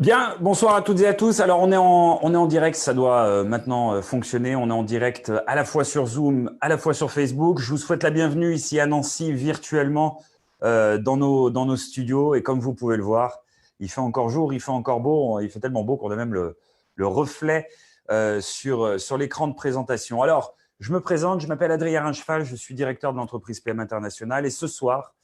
Bien, bonsoir à toutes et à tous. Alors, on est en direct, ça doit maintenant fonctionner. On est en direct à la fois sur Zoom, à la fois sur Facebook. Je vous souhaite la bienvenue ici à Nancy, virtuellement, dans nos studios. Et comme vous pouvez le voir, il fait encore jour, il fait encore beau. Il fait tellement beau qu'on a même le reflet sur l'écran de présentation. Alors, je me présente, je m'appelle Adrien Rincheval, je suis directeur de l'entreprise PM International. Et ce soir,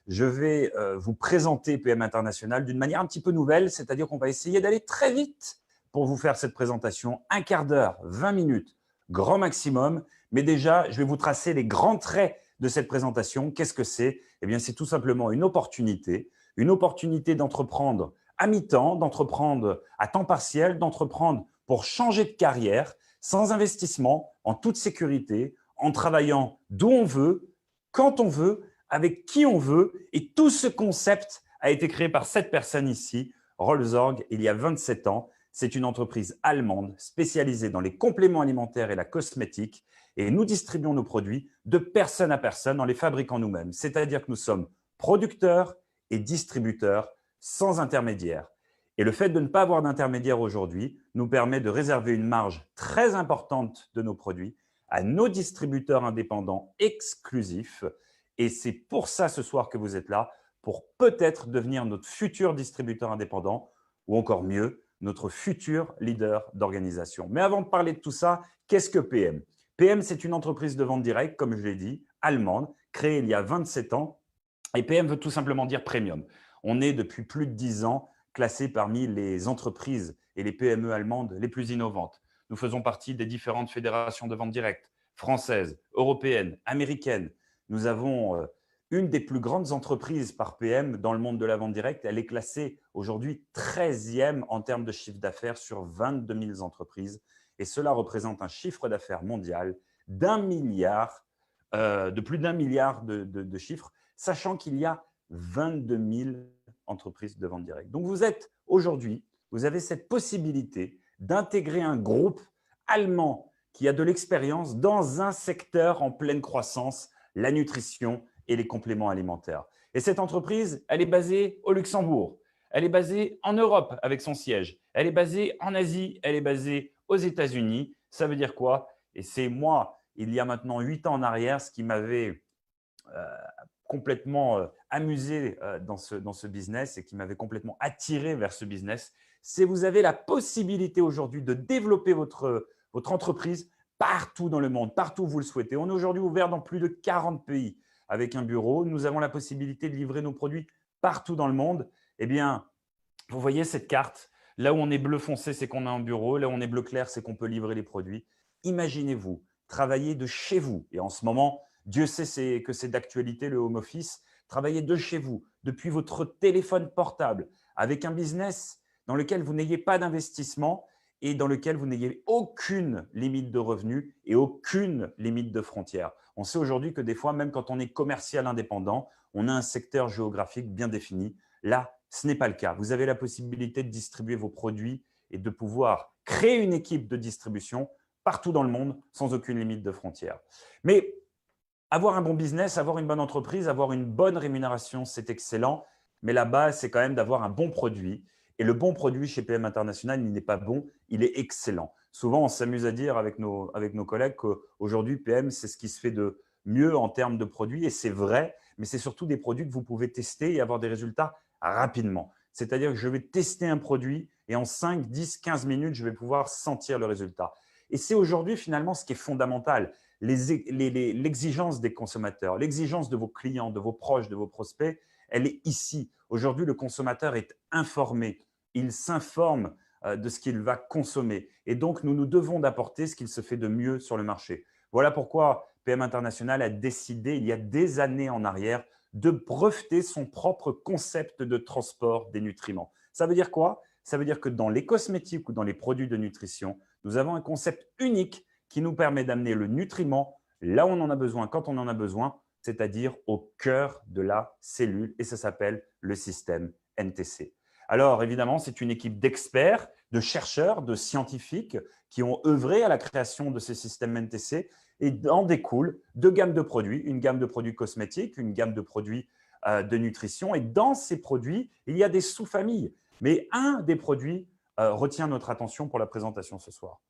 je vais vous présenter PM International d'une manière un petit peu nouvelle, c'est-à-dire qu'on va essayer d'aller très vite pour vous faire cette présentation. Un quart d'heure, 20 minutes, grand maximum. Mais déjà, je vais vous tracer les grands traits de cette présentation. Qu'est-ce que c'est? Eh bien, c'est tout simplement une opportunité d'entreprendre à mi-temps, d'entreprendre à temps partiel, d'entreprendre pour changer de carrière, sans investissement, en toute sécurité, en travaillant d'où on veut, quand on veut, avec qui on veut. Et tout ce concept a été créé par cette personne ici, Rollsorg, il y a 27 ans. C'est une entreprise allemande spécialisée dans les compléments alimentaires et la cosmétique. Et nous distribuons nos produits de personne à personne en les fabriquant nous-mêmes. C'est-à-dire que nous sommes producteurs et distributeurs sans intermédiaire. Et le fait de ne pas avoir d'intermédiaire aujourd'hui nous permet de réserver une marge très importante de nos produits à nos distributeurs indépendants exclusifs. Et c'est pour ça ce soir que vous êtes là, pour peut-être devenir notre futur distributeur indépendant ou encore mieux, notre futur leader d'organisation. Mais avant de parler de tout ça, qu'est-ce que PM? PM, c'est une entreprise de vente directe, comme je l'ai dit, allemande, créée il y a 27 ans. Et PM veut tout simplement dire premium. On est depuis plus de 10 ans classé parmi les entreprises et les PME allemandes les plus innovantes. Nous faisons partie des différentes fédérations de vente directe, françaises, européennes, américaines. Nous avons une des plus grandes entreprises par PM dans le monde de la vente directe. Elle est classée aujourd'hui 13e en termes de chiffre d'affaires sur 22 000 entreprises. Et cela représente un chiffre d'affaires mondial de plus d'1 milliard de chiffres, sachant qu'il y a 22 000 entreprises de vente directe. Donc, vous avez cette possibilité d'intégrer un groupe allemand qui a de l'expérience dans un secteur en pleine croissance, la nutrition et les compléments alimentaires. Et cette entreprise, elle est basée au Luxembourg. Elle est basée en Europe avec son siège. Elle est basée en Asie. Elle est basée aux États-Unis. Ça veut dire quoi? Et c'est moi, il y a maintenant 8 ans en arrière, ce qui m'avait complètement amusé dans ce business et qui m'avait complètement attiré vers ce business, c'est que vous avez la possibilité aujourd'hui de développer votre entreprise partout dans le monde, partout où vous le souhaitez. On est aujourd'hui ouvert dans plus de 40 pays avec un bureau. Nous avons la possibilité de livrer nos produits partout dans le monde. Eh bien, vous voyez cette carte. Là où on est bleu foncé, c'est qu'on a un bureau. Là où on est bleu clair, c'est qu'on peut livrer les produits. Imaginez-vous travailler de chez vous. Et en ce moment, Dieu sait que c'est d'actualité, le home office. Travailler de chez vous, depuis votre téléphone portable, avec un business dans lequel vous n'ayez pas d'investissement et dans lequel vous n'ayez aucune limite de revenus et aucune limite de frontières. On sait aujourd'hui que des fois, même quand on est commercial indépendant, on a un secteur géographique bien défini. Là, ce n'est pas le cas. Vous avez la possibilité de distribuer vos produits et de pouvoir créer une équipe de distribution partout dans le monde sans aucune limite de frontières. Mais avoir un bon business, avoir une bonne entreprise, avoir une bonne rémunération, c'est excellent. Mais la base, c'est quand même d'avoir un bon produit. Et le bon produit chez PM International, il n'est pas bon, il est excellent. Souvent, on s'amuse à dire avec nos collègues qu'aujourd'hui, PM, c'est ce qui se fait de mieux en termes de produits. Et c'est vrai, mais c'est surtout des produits que vous pouvez tester et avoir des résultats rapidement. C'est-à-dire que je vais tester un produit et en 5, 10, 15 minutes, je vais pouvoir sentir le résultat. Et c'est aujourd'hui finalement ce qui est fondamental, l'exigence des consommateurs, l'exigence de vos clients, de vos proches, de vos prospects, elle est ici. Aujourd'hui, le consommateur est informé, il s'informe de ce qu'il va consommer. Et donc, nous devons d'apporter ce qu'il se fait de mieux sur le marché. Voilà pourquoi PM International a décidé, il y a des années en arrière, de breveter son propre concept de transport des nutriments. Ça veut dire quoi? Ça veut dire que dans les cosmétiques ou dans les produits de nutrition, nous avons un concept unique qui nous permet d'amener le nutriment là où on en a besoin, quand on en a besoin, c'est-à-dire au cœur de la cellule, et ça s'appelle le système NTC. Alors évidemment, c'est une équipe d'experts, de chercheurs, de scientifiques qui ont œuvré à la création de ces systèmes NTC et en découle deux gammes de produits, une gamme de produits cosmétiques, une gamme de produits de nutrition. Et dans ces produits, il y a des sous-familles. Mais un des produits retient notre attention pour la présentation ce soir.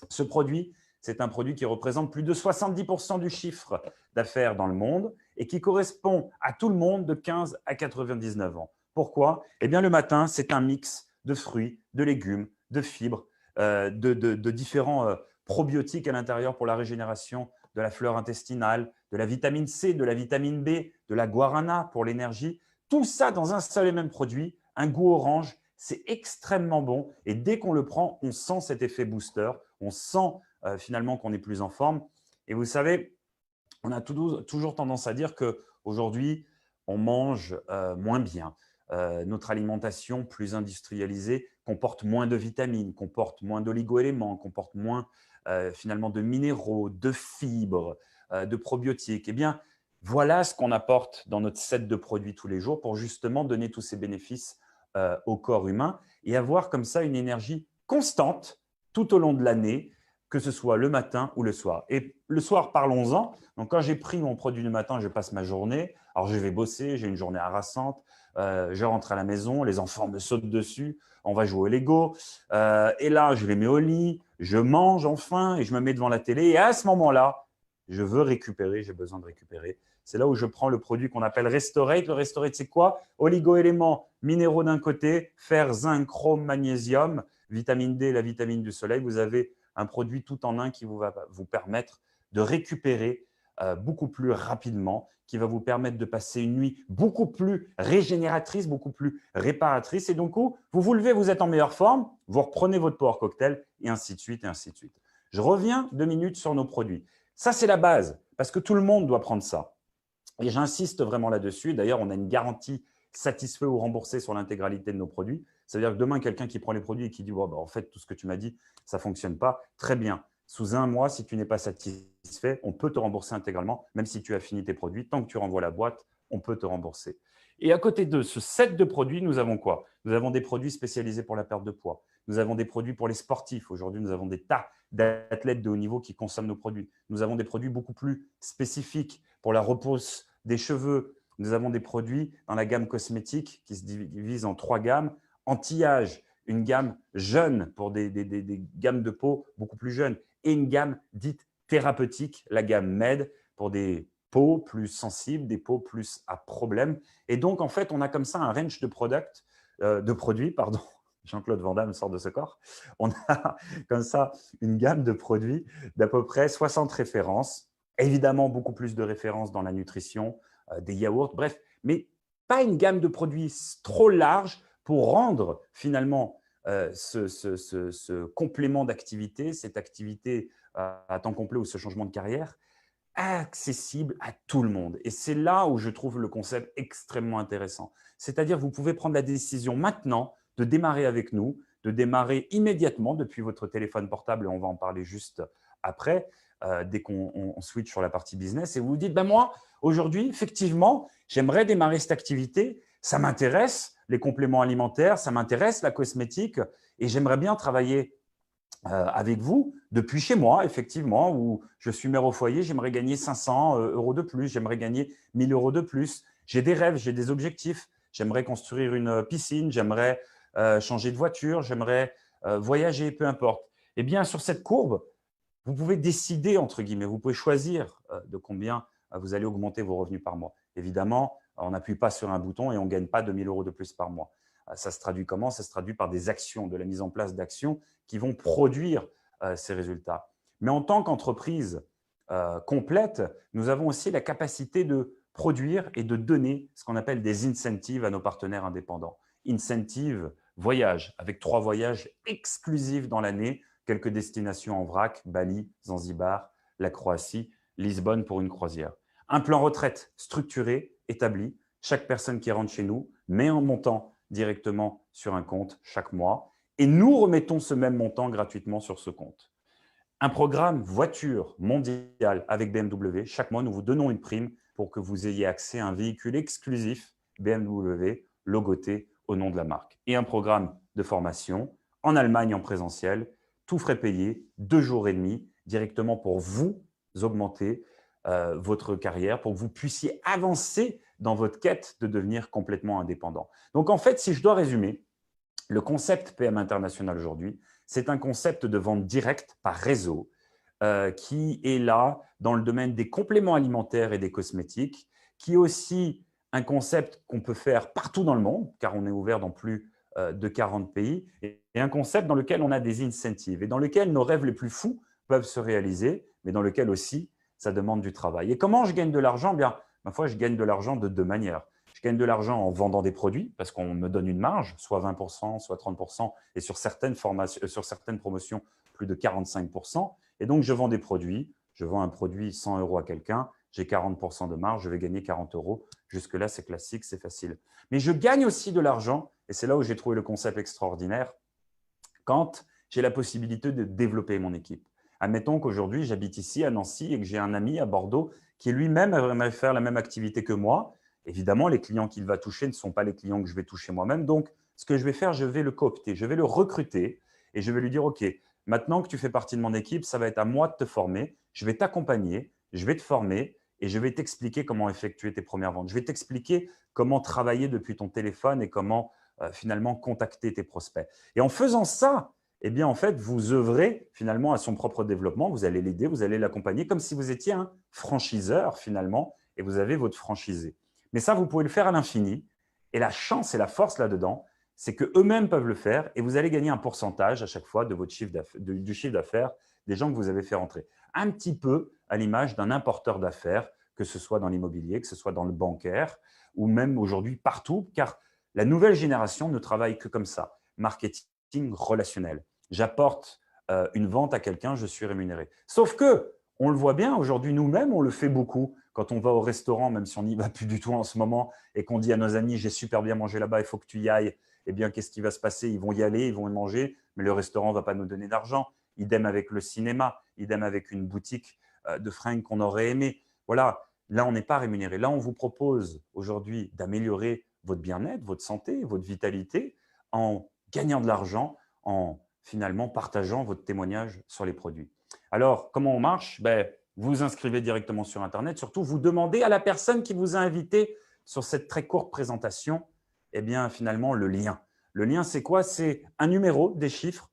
Ce produit, c'est un produit qui représente plus de 70% du chiffre d'affaires dans le monde et qui correspond à tout le monde de 15 à 99 ans. Pourquoi? Eh bien, le matin, c'est un mix de fruits, de légumes, de fibres, de différents probiotiques à l'intérieur pour la régénération de la flore intestinale, de la vitamine C, de la vitamine B, de la guarana pour l'énergie. Tout ça dans un seul et même produit, un goût orange. C'est extrêmement bon et dès qu'on le prend, on sent cet effet booster, on sent finalement qu'on est plus en forme. Et vous savez, on a toujours tendance à dire qu'aujourd'hui, on mange moins bien. Notre alimentation plus industrialisée comporte moins de vitamines, comporte moins d'oligo-éléments, comporte moins finalement de minéraux, de fibres, de probiotiques. Eh bien, voilà ce qu'on apporte dans notre set de produits tous les jours pour justement donner tous ces bénéfices au corps humain et avoir comme ça une énergie constante tout au long de l'année, que ce soit le matin ou le soir. Et le soir, parlons-en. Donc, quand j'ai pris mon produit du matin, je passe ma journée. Alors, je vais bosser, j'ai une journée harassante. Je rentre à la maison, les enfants me sautent dessus. On va jouer au Lego. Et là, je les mets au lit, je mange enfin et je me mets devant la télé. Et à ce moment-là, je veux récupérer, j'ai besoin de récupérer. C'est là où je prends le produit qu'on appelle Restorate. Le Restorate, c'est quoi? Oligo-éléments, minéraux d'un côté, fer, zinc, chrome, magnésium, vitamine D, la vitamine du soleil. Vous avez un produit tout en un qui va vous permettre de récupérer beaucoup plus rapidement, qui va vous permettre de passer une nuit beaucoup plus régénératrice, beaucoup plus réparatrice. Et donc, vous vous levez, vous êtes en meilleure forme, vous reprenez votre Power Cocktail et ainsi de suite, et ainsi de suite. Je reviens 2 minutes sur nos produits. Ça, c'est la base parce que tout le monde doit prendre ça. Et j'insiste vraiment là-dessus. D'ailleurs, on a une garantie satisfait ou remboursé sur l'intégralité de nos produits. Ça veut dire que demain, quelqu'un qui prend les produits et qui dit en fait, tout ce que tu m'as dit, ça ne fonctionne pas. Très bien. Sous un mois, si tu n'es pas satisfait, on peut te rembourser intégralement, même si tu as fini tes produits. Tant que tu renvoies la boîte, on peut te rembourser. Et à côté de ce set de produits, nous avons quoi? Nous avons des produits spécialisés pour la perte de poids. Nous avons des produits pour les sportifs. Aujourd'hui, nous avons des tas d'athlètes de haut niveau qui consomment nos produits. Nous avons des produits beaucoup plus spécifiques pour la repose des cheveux. Nous avons des produits dans la gamme cosmétique qui se divise en 3 gammes. Anti-âge, une gamme jeune pour des gammes de peau beaucoup plus jeunes et une gamme dite thérapeutique, la gamme MED pour des peaux plus sensibles, des peaux plus à problème. Et donc, en fait, on a comme ça un range de produits, pardon. Jean-Claude Van Damme sort de ce corps. On a comme ça une gamme de produits d'à peu près 60 références. Évidemment, beaucoup plus de références dans la nutrition, des yaourts, bref, mais pas une gamme de produits trop large pour rendre finalement ce complément d'activité, cette activité à temps complet ou ce changement de carrière, accessible à tout le monde. Et c'est là où je trouve le concept extrêmement intéressant. C'est-à-dire vous pouvez prendre la décision maintenant de démarrer avec nous, de démarrer immédiatement depuis votre téléphone portable, et on va en parler juste après, dès qu'on switch sur la partie business, et vous vous dites, moi, aujourd'hui, effectivement, j'aimerais démarrer cette activité, ça m'intéresse, les compléments alimentaires, ça m'intéresse, la cosmétique, et j'aimerais bien travailler avec vous depuis chez moi, effectivement, où je suis mère au foyer, j'aimerais gagner 500 euros de plus, j'aimerais gagner 1000 euros de plus. J'ai des rêves, j'ai des objectifs. J'aimerais construire une piscine, j'aimerais changer de voiture, j'aimerais voyager, peu importe. Eh bien, sur cette courbe, vous pouvez décider, entre guillemets, vous pouvez choisir de combien vous allez augmenter vos revenus par mois. Évidemment, on n'appuie pas sur un bouton et on ne gagne pas 2000 euros de plus par mois. Ça se traduit comment? Ça se traduit par des actions, de la mise en place d'actions qui vont produire ces résultats. Mais en tant qu'entreprise complète, nous avons aussi la capacité de produire et de donner ce qu'on appelle des incentives à nos partenaires indépendants. Incentive voyage, avec 3 voyages exclusifs dans l'année, quelques destinations en vrac, Bali, Zanzibar, la Croatie, Lisbonne pour une croisière. Un plan retraite structuré, établi. Chaque personne qui rentre chez nous met un montant directement sur un compte chaque mois et nous remettons ce même montant gratuitement sur ce compte. Un programme voiture mondiale avec BMW. Chaque mois, nous vous donnons une prime pour que vous ayez accès à un véhicule exclusif BMW logoté au nom de la marque. Et un programme de formation en Allemagne en présentiel, tout frais payé, 2 jours et demi, directement pour vous augmenter votre carrière, pour que vous puissiez avancer dans votre quête de devenir complètement indépendant. Donc, en fait, si je dois résumer, Le concept PM International aujourd'hui, c'est un concept de vente directe par réseau qui est là dans le domaine des compléments alimentaires et des cosmétiques, qui est aussi un concept qu'on peut faire partout dans le monde, car on est ouvert dans plus de 40 pays, et un concept dans lequel on a des incentives et dans lequel nos rêves les plus fous peuvent se réaliser, mais dans lequel aussi ça demande du travail. Et comment je gagne de l'argent? Bien, ma foi, je gagne de l'argent de deux manières. Je gagne de l'argent en vendant des produits parce qu'on me donne une marge, soit 20%, soit 30%, et sur certaines promotions, plus de 45%. Et donc, je vends des produits. Je vends un produit 100 € à quelqu'un, j'ai 40% de marge, je vais gagner 40 €. Jusque-là, c'est classique, c'est facile. Mais je gagne aussi de l'argent, et c'est là où j'ai trouvé le concept extraordinaire, quand j'ai la possibilité de développer mon équipe. Admettons qu'aujourd'hui, j'habite ici à Nancy et que j'ai un ami à Bordeaux qui lui-même aimerait faire la même activité que moi. Évidemment, les clients qu'il va toucher ne sont pas les clients que je vais toucher moi-même. Donc, ce que je vais faire, je vais le coopter, je vais le recruter et je vais lui dire, OK, maintenant que tu fais partie de mon équipe, ça va être à moi de te former. Je vais t'accompagner, je vais te former et je vais t'expliquer comment effectuer tes premières ventes. Je vais t'expliquer comment travailler depuis ton téléphone et comment finalement contacter tes prospects. Et en faisant ça, eh bien, en fait, vous œuvrez finalement à son propre développement. Vous allez l'aider, vous allez l'accompagner comme si vous étiez un franchiseur finalement et vous avez votre franchisé. Mais ça, vous pouvez le faire à l'infini. Et la chance et la force là-dedans, c'est qu'eux-mêmes peuvent le faire et vous allez gagner un pourcentage à chaque fois de votre du chiffre d'affaires des gens que vous avez fait rentrer. Un petit peu à l'image d'un importeur d'affaires, que ce soit dans l'immobilier, que ce soit dans le bancaire ou même aujourd'hui partout, car la nouvelle génération ne travaille que comme ça, marketing relationnel. J'apporte une vente à quelqu'un, je suis rémunéré. Sauf que, on le voit bien aujourd'hui, nous-mêmes, on le fait beaucoup. Quand on va au restaurant, même si on n'y va plus du tout en ce moment, et qu'on dit à nos amis, j'ai super bien mangé là-bas, il faut que tu y ailles, eh bien, qu'est-ce qui va se passer? Ils vont y aller, ils vont y manger, mais le restaurant ne va pas nous donner d'argent. Idem avec le cinéma, idem avec une boutique de fringues qu'on aurait aimé. Voilà, là, on n'est pas rémunéré. Là, on vous propose aujourd'hui d'améliorer votre bien-être, votre santé, votre vitalité en gagnant de l'argent, en finalement partageant votre témoignage sur les produits. Alors, comment on marche? Vous vous inscrivez directement sur Internet. Surtout, vous demandez à la personne qui vous a invité sur cette très courte présentation, eh bien, finalement, le lien. Le lien, c'est quoi? C'est un numéro, des chiffres,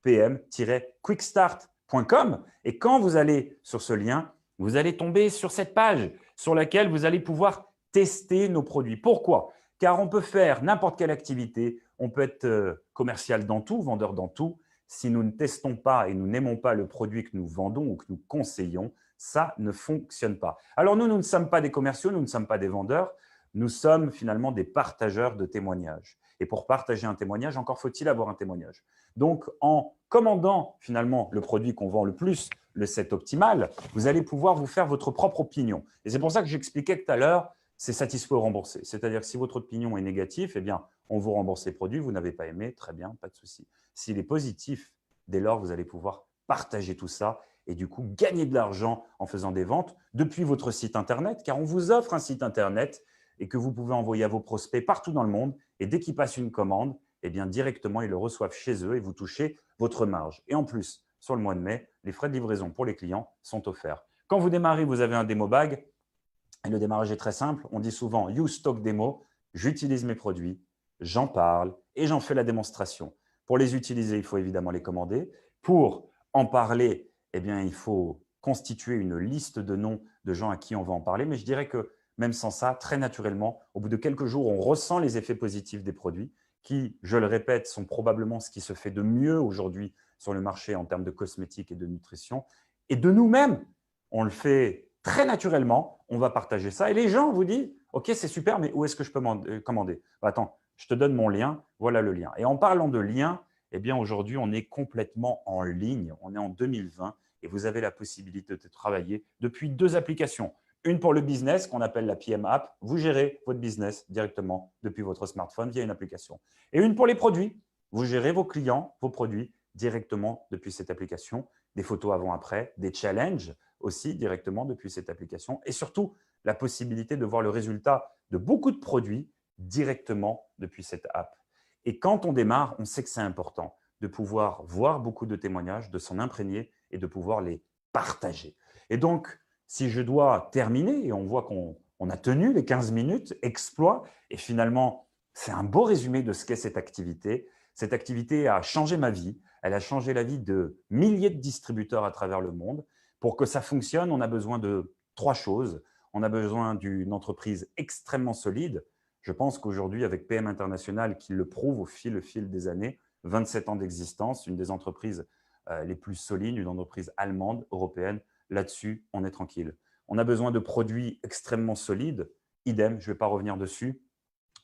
.pm-quickstart.com. Et quand vous allez sur ce lien, vous allez tomber sur cette page sur laquelle vous allez pouvoir tester nos produits. Pourquoi? Car on peut faire n'importe quelle activité, on peut être commercial dans tout, vendeur dans tout. Si nous ne testons pas et nous n'aimons pas le produit que nous vendons ou que nous conseillons, ça ne fonctionne pas. Alors nous ne sommes pas des commerciaux, nous ne sommes pas des vendeurs, nous sommes finalement des partageurs de témoignages. Et pour partager un témoignage, encore faut-il avoir un témoignage. Donc, en commandant finalement le produit qu'on vend le plus, le set optimal, vous allez pouvoir vous faire votre propre opinion. Et c'est pour ça que j'expliquais tout à l'heure, c'est satisfait ou remboursé. C'est-à-dire que si votre opinion est négative, eh bien, on vous rembourse les produits, vous n'avez pas aimé, très bien, pas de souci. S'il est positif, dès lors, vous allez pouvoir partager tout ça et du coup gagner de l'argent en faisant des ventes depuis votre site Internet, car on vous offre un site Internet et que vous pouvez envoyer à vos prospects partout dans le monde. Et dès qu'ils passent une commande, eh bien, directement, ils le reçoivent chez eux et vous touchez votre marge. Et en plus, sur le mois de mai, les frais de livraison pour les clients sont offerts. Quand vous démarrez, vous avez un démo bag. Et le démarrage est très simple. On dit souvent « Use Stock Demo ». J'utilise mes produits, j'en parle et j'en fais la démonstration. Pour les utiliser, il faut évidemment les commander. Pour en parler, eh bien, il faut constituer une liste de noms de gens à qui on va en parler. Mais je dirais que même sans ça, très naturellement, au bout de quelques jours, on ressent les effets positifs des produits qui, je le répète, sont probablement ce qui se fait de mieux aujourd'hui sur le marché en termes de cosmétiques et de nutrition. Et de nous-mêmes, on le fait très naturellement, on va partager ça. Et les gens vous disent, OK, c'est super, mais où est-ce que je peux commander? Attends, je te donne mon lien, voilà le lien. Et en parlant de lien, eh bien aujourd'hui, on est complètement en ligne. On est en 2020 et vous avez la possibilité de travailler depuis deux applications. Une pour le business qu'on appelle la PM App. Vous gérez votre business directement depuis votre smartphone via une application. Et une pour les produits. Vous gérez vos clients, vos produits directement depuis cette application. Des photos avant-après, des challenges aussi directement depuis cette application et surtout la possibilité de voir le résultat de beaucoup de produits directement depuis cette app. Et quand on démarre, on sait que c'est important de pouvoir voir beaucoup de témoignages, de s'en imprégner et de pouvoir les partager. Et donc, si je dois terminer, et on voit qu'on a tenu les 15 minutes, exploit, et finalement, C'est un beau résumé de ce qu'est cette activité. Cette activité a changé ma vie. Elle a changé la vie de milliers de distributeurs à travers le monde. Pour que ça fonctionne, on a besoin de 3 choses. On a besoin d'une entreprise extrêmement solide. Je pense qu'aujourd'hui, avec PM International, qui le prouve au fil des années, 27 ans d'existence, une des entreprises les plus solides, une entreprise allemande, européenne, là-dessus, on est tranquille. On a besoin de produits extrêmement solides. Idem, je ne vais pas revenir dessus.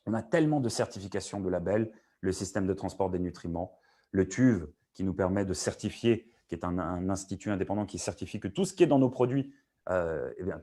On a tellement de certifications de labels, le système de transport des nutriments, le TÜV qui nous permet de certifier, qui est un institut indépendant qui certifie que tout ce qui est dans nos produits,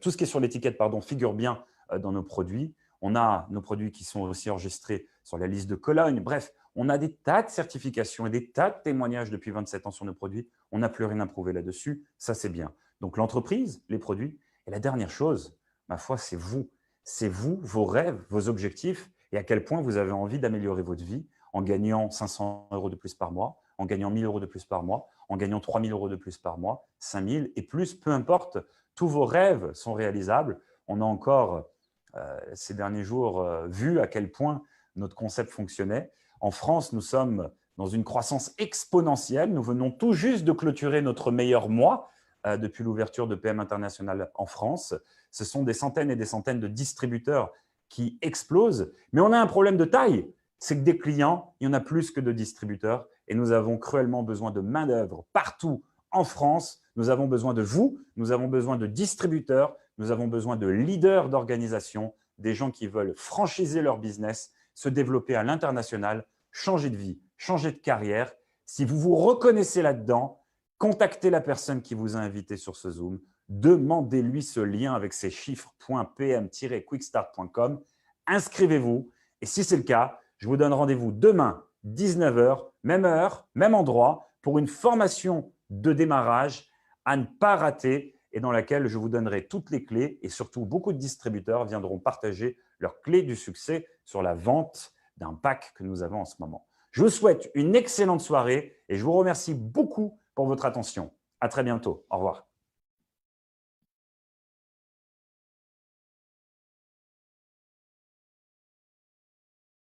tout ce qui est sur l'étiquette, figure bien dans nos produits. On a nos produits qui sont aussi enregistrés sur la liste de Cologne. Bref, on a des tas de certifications et des tas de témoignages depuis 27 ans sur nos produits. On n'a plus rien à prouver là-dessus. Ça, c'est bien. Donc, l'entreprise, les produits. Et la dernière chose, ma foi, c'est vous. C'est vous, vos rêves, vos objectifs et à quel point vous avez envie d'améliorer votre vie en gagnant 500 € de plus par mois, en gagnant 1 000 € de plus par mois, en gagnant 3 000 € de plus par mois, 5 000 et plus, peu importe. Tous vos rêves sont réalisables. On a encore, ces derniers jours, vu à quel point notre concept fonctionnait. En France, nous sommes dans une croissance exponentielle. Nous venons tout juste de clôturer notre meilleur mois depuis l'ouverture de PM International en France. Ce sont des centaines et des centaines de distributeurs qui explosent. Mais on a un problème de taille. C'est que des clients, il y en a plus que de distributeurs et nous avons cruellement besoin de main-d'œuvre partout en France. Nous avons besoin de vous, nous avons besoin de distributeurs, nous avons besoin de leaders d'organisation, des gens qui veulent franchiser leur business, se développer à l'international, changer de vie, changer de carrière. Si vous vous reconnaissez là-dedans, contactez la personne qui vous a invité sur ce Zoom. Demandez-lui ce lien avec ses chiffres .pm-quickstart.com. Inscrivez-vous et si c'est le cas, je vous donne rendez-vous demain, 19 h, même endroit, pour une formation de démarrage à ne pas rater et dans laquelle je vous donnerai toutes les clés et surtout beaucoup de distributeurs viendront partager leurs clés du succès sur la vente d'un pack que nous avons en ce moment. Je vous souhaite une excellente soirée et je vous remercie beaucoup pour votre attention. À très bientôt. Au revoir.